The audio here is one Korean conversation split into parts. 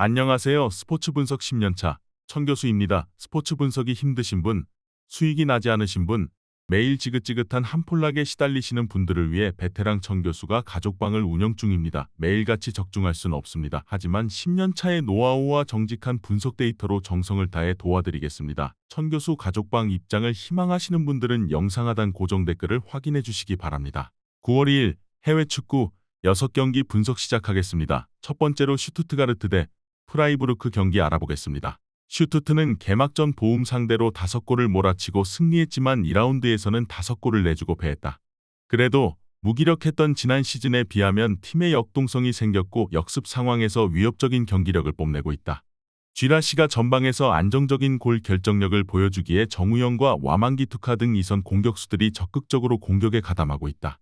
안녕하세요. 스포츠 분석 10년차 천교수입니다. 스포츠 분석이 힘드신 분, 수익이 나지 않으신 분, 매일 지긋지긋한 한폴락에 시달리시는 분들을 위해 베테랑 천교수가 가족방을 운영 중입니다. 매일같이 적중할 수는 없습니다. 하지만 10년차의 노하우와 정직한 분석 데이터로 정성을 다해 도와드리겠습니다. 천교수 가족방 입장을 희망하시는 분들은 영상 하단 고정 댓글을 확인해 주시기 바랍니다. 9월 2일 해외 축구 6경기 분석 시작하겠습니다. 첫 번째로 슈투트가르트 대 프라이부르크 경기 알아보겠습니다. 슈투트는 개막전 보움 상대로 5골을 몰아치고 승리했지만 2라운드에서는 5골을 내주고 패했다. 그래도 무기력했던 지난 시즌에 비하면 팀의 역동성이 생겼고 역습 상황에서 위협적인 경기력을 뽐내고 있다. 쥐라시가 전방에서 안정적인 골 결정력을 보여주기에 정우영과 와망기투카 등 2선 공격수들이 적극적으로 공격에 가담하고 있다.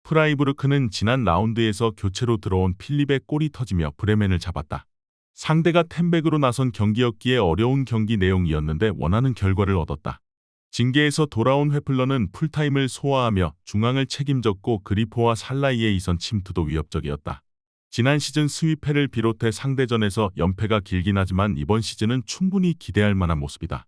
프라이부르크는 지난 라운드에서 교체로 들어온 필립의 골이 터지며 브레멘을 잡았다. 상대가 텐백으로 나선 경기였기에 어려운 경기 내용이었는데 원하는 결과를 얻었다. 징계에서 돌아온 회플러는 풀타임을 소화하며 중앙을 책임졌고 그리포와 살라이의 이선 침투도 위협적이었다. 지난 시즌 스위패를 비롯해 상대전에서 연패가 길긴 하지만 이번 시즌은 충분히 기대할 만한 모습이다.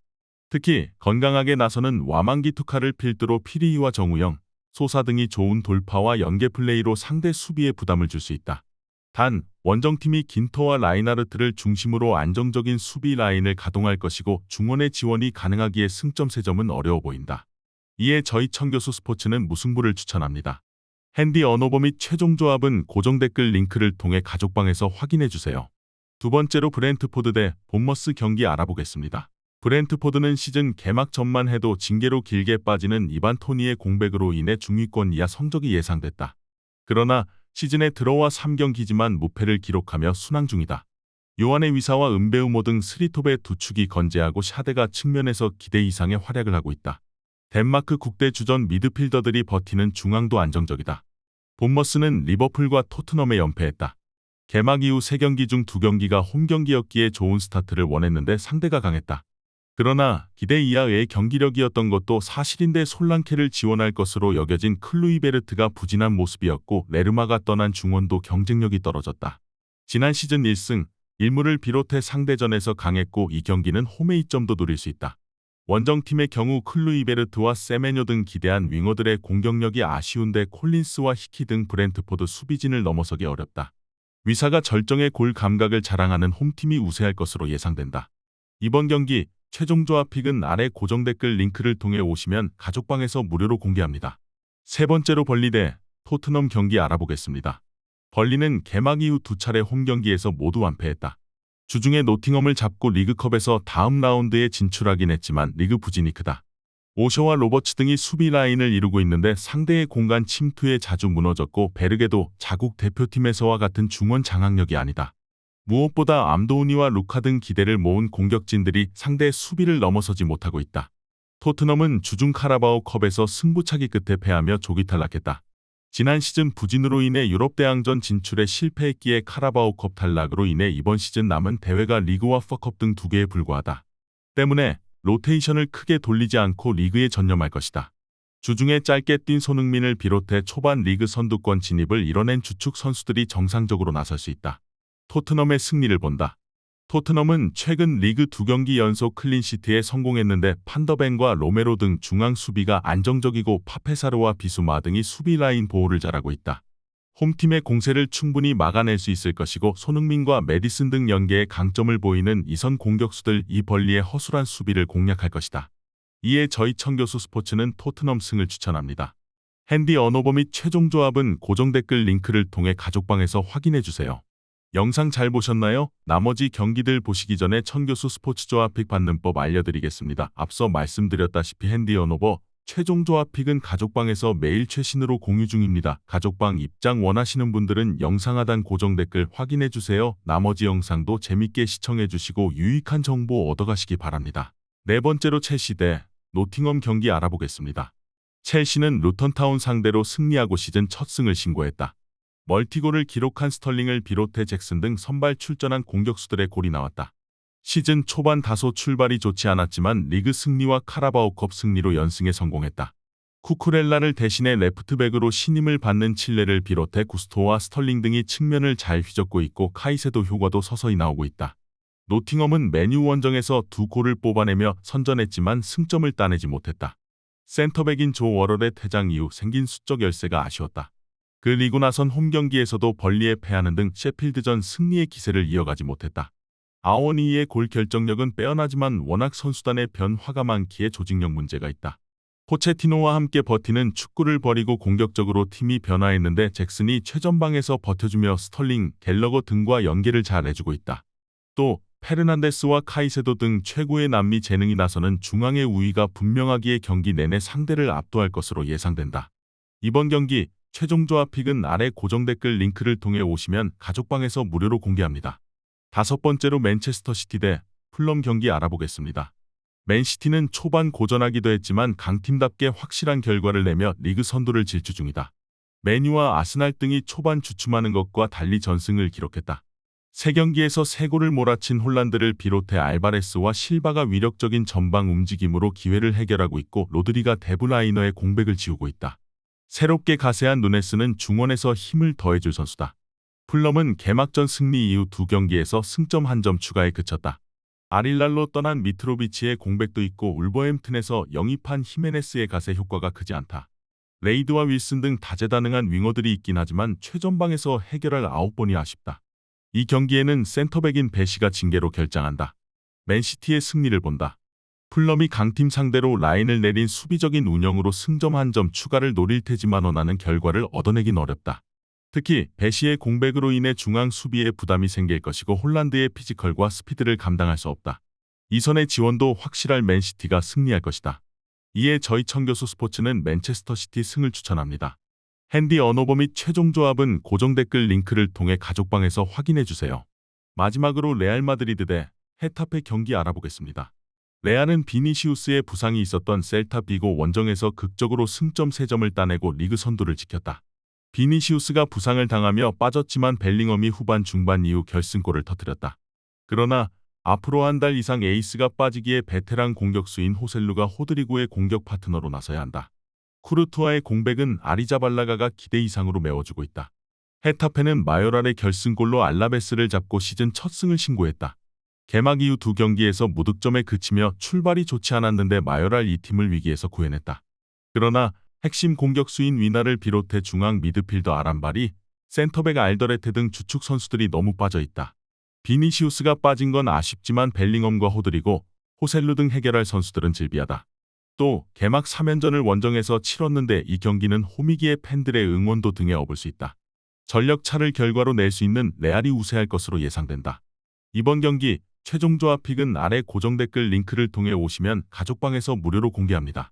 특히 건강하게 나서는 와망기투카를 필두로 피리히와 정우영, 소사 등이 좋은 돌파와 연계 플레이로 상대 수비에 부담을 줄 수 있다. 단, 원정팀이 긴토와 라인하르트를 중심으로 안정적인 수비 라인을 가동할 것이고 중원의 지원이 가능하기에 승점 3점은 어려워 보인다. 이에 저희 천교수 스포츠는 무승부를 추천합니다. 핸디 언어버 및 최종 조합은 고정 댓글 링크를 통해 가족방에서 확인해주세요. 두 번째로 브렌트포드 대 본머스 경기 알아보겠습니다. 브렌트포드는 시즌 개막 전만 해도 징계로 길게 빠지는 이반 토니의 공백으로 인해 중위권 이하 성적이 예상됐다. 그러나 시즌에 들어와 3경기지만 무패를 기록하며 순항 중이다. 요한의 위사와 은베우모 등 스리톱의 두 축이 건재하고 샤데가 측면에서 기대 이상의 활약을 하고 있다. 덴마크 국대 주전 미드필더들이 버티는 중앙도 안정적이다. 본머스는 리버풀과 토트넘에 연패했다. 개막 이후 3경기 중 2경기가 홈경기였기에 좋은 스타트를 원했는데 상대가 강했다. 그러나 기대 이하의 경기력이었던 것도 사실인데 솔랑케를 지원할 것으로 여겨진 클루이베르트가 부진한 모습이었고 레르마가 떠난 중원도 경쟁력이 떨어졌다. 지난 시즌 1승 1무를 비롯해 상대전에서 강했고 이 경기는 홈의 이점도 노릴 수 있다. 원정팀의 경우 클루이베르트와 세메뇨 등 기대한 윙어들의 공격력이 아쉬운데 콜린스와 히키 등 브렌트포드 수비진을 넘어서기 어렵다. 위사가 절정의 골 감각을 자랑하는 홈팀이 우세할 것으로 예상된다. 이번 경기 최종 조합 픽은 아래 고정 댓글 링크를 통해 오시면 가족방에서 무료로 공개합니다. 세 번째로 벌리 대 토트넘 경기 알아보겠습니다. 벌리는 개막 이후 2차례 홈경기에서 모두 완패했다. 주중에 노팅엄을 잡고 리그컵에서 다음 라운드에 진출하긴 했지만 리그 부진이 크다. 오셔와 로버츠 등이 수비 라인을 이루고 있는데 상대의 공간 침투에 자주 무너졌고 베르게도 자국 대표팀에서와 같은 중원 장악력이 아니다. 무엇보다 암도우니와 루카 등 기대를 모은 공격진들이 상대의 수비를 넘어서지 못하고 있다. 토트넘은 주중 카라바오컵에서 승부차기 끝에 패하며 조기 탈락했다. 지난 시즌 부진으로 인해 유럽 대항전 진출에 실패했기에 카라바오컵 탈락으로 인해 이번 시즌 남은 대회가 리그와 퍼컵 등 2개에 불과하다. 때문에 로테이션을 크게 돌리지 않고 리그에 전념할 것이다. 주중에 짧게 뛴 손흥민을 비롯해 초반 리그 선두권 진입을 이뤄낸 주축 선수들이 정상적으로 나설 수 있다. 토트넘의 승리를 본다. 토트넘은 최근 리그 2경기 연속 클린시트에 성공했는데 판더벤과 로메로 등 중앙 수비가 안정적이고 파페사르와 비수마 등이 수비 라인 보호를 잘하고 있다. 홈팀의 공세를 충분히 막아낼 수 있을 것이고 손흥민과 메디슨 등 연계에 강점을 보이는 이선 공격수들 이 벌리의 허술한 수비를 공략할 것이다. 이에 저희 천교수 스포츠는 토트넘 승을 추천합니다. 핸디 언어버 및 최종 조합은 고정 댓글 링크를 통해 가족방에서 확인해주세요. 영상 잘 보셨나요? 나머지 경기들 보시기 전에 천교수 스포츠 조합 픽 받는 법 알려드리겠습니다. 앞서 말씀드렸다시피 핸디 언어버 최종 조합 픽은 가족방에서 매일 최신으로 공유 중입니다. 가족방 입장 원하시는 분들은 영상 하단 고정 댓글 확인해주세요. 나머지 영상도 재밌게 시청해주시고 유익한 정보 얻어가시기 바랍니다. 네 번째로 첼시 대 노팅엄 경기 알아보겠습니다. 첼시는 루턴타운 상대로 승리하고 시즌 첫 승을 신고했다. 멀티골을 기록한 스털링을 비롯해 잭슨 등 선발 출전한 공격수들의 골이 나왔다. 시즌 초반 다소 출발이 좋지 않았지만 리그 승리와 카라바오컵 승리로 연승에 성공했다. 쿠쿠렐라를 대신해 레프트백으로 신임을 받는 칠레를 비롯해 구스토와 스털링 등이 측면을 잘 휘젓고 있고 카이세도 효과도 서서히 나오고 있다. 노팅엄은 맨유 원정에서 2골을 뽑아내며 선전했지만 승점을 따내지 못했다. 센터백인 조 워럴의 퇴장 이후 생긴 수적 열세가 아쉬웠다. 그리고 나선 홈 경기에서도 벌리에 패하는 등 셰필드전 승리의 기세를 이어가지 못했다. 아워니의 골 결정력은 빼어나지만 워낙 선수단의 변화가 많기에 조직력 문제가 있다. 포체티노와 함께 버티는 축구를 벌이고 공격적으로 팀이 변화했는데 잭슨이 최전방에서 버텨주며 스털링, 갤러거 등과 연계를 잘 해주고 있다. 또 페르난데스와 카이세도 등 최고의 남미 재능이 나서는 중앙의 우위가 분명하기에 경기 내내 상대를 압도할 것으로 예상된다. 이번 경기 최종 조합픽은 아래 고정 댓글 링크를 통해 오시면 가족방에서 무료로 공개합니다. 5번째로 맨체스터 시티 대 풀럼 경기 알아보겠습니다. 맨시티는 초반 고전하기도 했지만 강팀답게 확실한 결과를 내며 리그 선두를 질주 중이다. 맨유와 아스날 등이 초반 주춤하는 것과 달리 전승을 기록했다. 3경기에서 3골을 몰아친 홀란드를 비롯해 알바레스와 실바가 위력적인 전방 움직임으로 기회를 해결하고 있고 로드리가 데브라이너의 공백을 지우고 있다. 새롭게 가세한 누네스는 중원에서 힘을 더해줄 선수다. 풀럼은 개막전 승리 이후 2경기에서 승점 1점 추가에 그쳤다. 아릴랄로 떠난 미트로비치의 공백도 있고 울버햄튼에서 영입한 히메네스의 가세 효과가 크지 않다. 레이드와 윌슨 등 다재다능한 윙어들이 있긴 하지만 최전방에서 해결할 9번이 아쉽다. 이 경기에는 센터백인 베시가 징계로 결장한다. 맨시티의 승리를 본다. 풀럼이 강팀 상대로 라인을 내린 수비적인 운영으로 승점 1점 추가를 노릴 테지만 원하는 결과를 얻어내긴 어렵다. 특히 베시의 공백으로 인해 중앙 수비에 부담이 생길 것이고 홀란드의 피지컬과 스피드를 감당할 수 없다. 이선의 지원도 확실할 맨시티가 승리할 것이다. 이에 저희 청교수 스포츠는 맨체스터 시티 승을 추천합니다. 핸디 언어버 및 최종 조합은 고정 댓글 링크를 통해 가족방에서 확인해주세요. 마지막으로 레알 마드리드 대 헤타페 경기 알아보겠습니다. 레알은 비니시우스의 부상이 있었던 셀타 비고 원정에서 극적으로 승점 3점을 따내고 리그 선두를 지켰다. 비니시우스가 부상을 당하며 빠졌지만 벨링엄이 후반 중반 이후 결승골을 터뜨렸다. 그러나 앞으로 한 달 이상 에이스가 빠지기에 베테랑 공격수인 호셀루가 호드리고의 공격 파트너로 나서야 한다. 쿠르투아의 공백은 아리자발라가가 기대 이상으로 메워주고 있다. 헤타페는 마요랄의 결승골로 알라베스를 잡고 시즌 첫 승을 신고했다. 개막 이후 2경기에서 무득점에 그치며 출발이 좋지 않았는데 마요랄 이 팀을 위기에서 구해냈다. 그러나 핵심 공격수인 위나를 비롯해 중앙 미드필더 아란발이, 센터백 알더레테 등 주축 선수들이 너무 빠져있다. 비니시우스가 빠진 건 아쉽지만 벨링엄과 호드리고, 호셀루 등 해결할 선수들은 질비하다. 또 개막 3연전을 원정에서 치렀는데 이 경기는 홈이기에 팬들의 응원도 등에 업을 수 있다. 전력 차를 결과로 낼 수 있는 레알이 우세할 것으로 예상된다. 이번 경기 최종 조합픽은 아래 고정 댓글 링크를 통해 오시면 가족방에서 무료로 공개합니다.